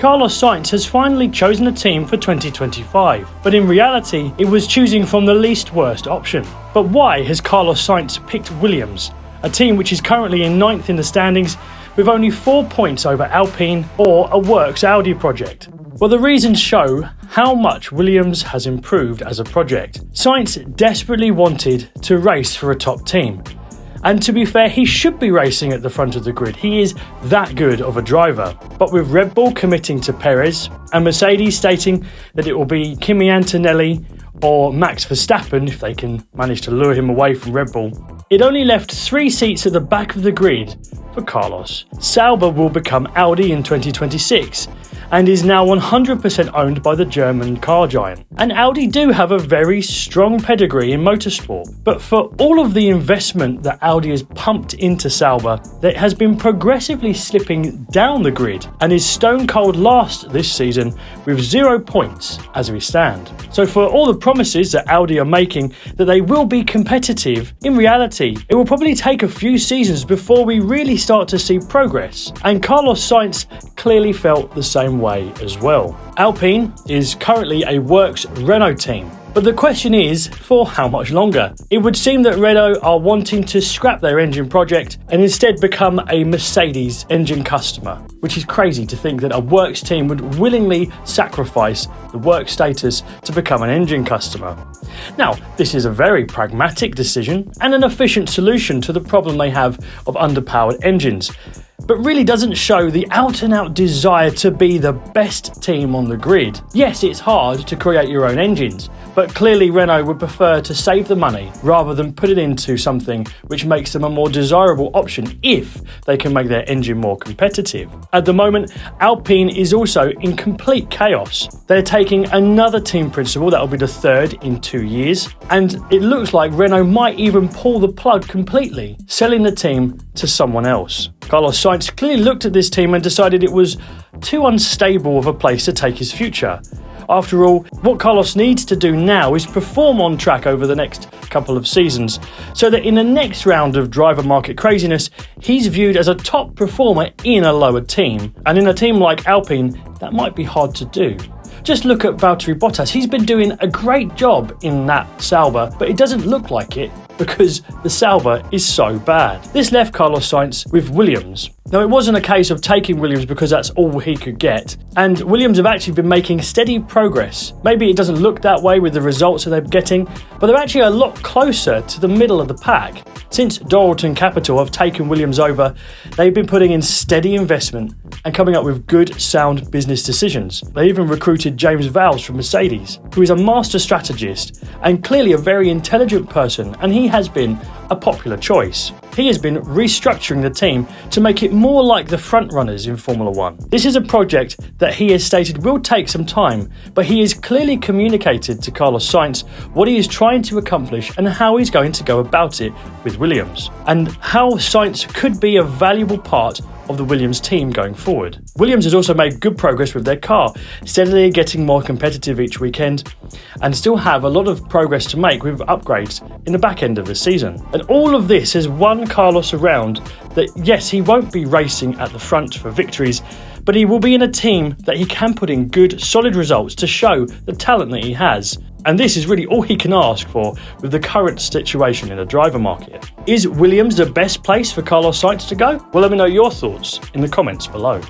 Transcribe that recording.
Carlos Sainz has finally chosen a team for 2025, but in reality, it was choosing from the least worst option. But why has Carlos Sainz picked Williams, a team which is currently in 9th in the standings with only 4 points over Alpine or a works Audi project? Well, the reasons show how much Williams has improved as a project. Sainz desperately wanted to race for a top team. And to be fair, he should be racing at the front of the grid. He is that good of a driver. But with Red Bull committing to Perez and Mercedes stating that it will be Kimi Antonelli or Max Verstappen if they can manage to lure him away from Red Bull, it only left 3 seats at the back of the grid for Carlos. Sauber will become Audi in 2026 and is now 100% owned by the German car giant. And Audi do have a very strong pedigree in motorsport, but for all of the investment that Audi has pumped into Sauber, it has been progressively slipping down the grid and is stone cold last this season with 0 points as we stand. So for all the promises that Audi are making that they will be competitive, in reality, it will probably take a few seasons before we really start to see progress. And Carlos Sainz clearly felt the same way as well. Alpine is currently a works Renault team, but the question is, for how much longer? It would seem that Renault are wanting to scrap their engine project and instead become a Mercedes engine customer, which is crazy to think that a works team would willingly sacrifice the work status to become an engine customer. Now, this is a very pragmatic decision and an efficient solution to the problem they have of underpowered engines, but really doesn't show the out-and-out desire to be the best team on the grid. Yes, it's hard to create your own engines, but clearly Renault would prefer to save the money rather than put it into something which makes them a more desirable option if they can make their engine more competitive. At the moment, Alpine is also in complete chaos. They're taking another team principal, that will be the 3rd in 2 years, and it looks like Renault might even pull the plug completely, selling the team to someone else. Carlos Sainz clearly looked at this team and decided it was too unstable of a place to take his future. After all, what Carlos needs to do now is perform on track over the next couple of seasons, so that in the next round of driver market craziness, he's viewed as a top performer in a lower team. And in a team like Alpine, that might be hard to do. Just look at Valtteri Bottas. He's been doing a great job in that Sauber, but it doesn't look like it because the Sauber is so bad. This left Carlos Sainz with Williams. Now, it wasn't a case of taking Williams because that's all he could get, and Williams have actually been making steady progress. Maybe it doesn't look that way with the results that they're getting, but they're actually a lot closer to the middle of the pack. Since Doralton Capital have taken Williams over, they've been putting in steady investment and coming up with good, sound business decisions. They even recruited James Vowles from Mercedes, who is a master strategist and clearly a very intelligent person, and he has been a popular choice. He has been restructuring the team to make it more like the front runners in Formula 1. This is a project that he has stated will take some time, but he has clearly communicated to Carlos Sainz what he is trying to accomplish and how he's going to go about it with Williams, and how Sainz could be a valuable part of the Williams team going forward. Williams has also made good progress with their car, steadily getting more competitive each weekend, and still have a lot of progress to make with upgrades in the back end of the season. And all of this has won Carlos around that yes, he won't be racing at the front for victories, but he will be in a team that he can put in good, solid results to show the talent that he has. And this is really all he can ask for with the current situation in the driver market. Is Williams the best place for Carlos Sainz to go? Well, let me know your thoughts in the comments below.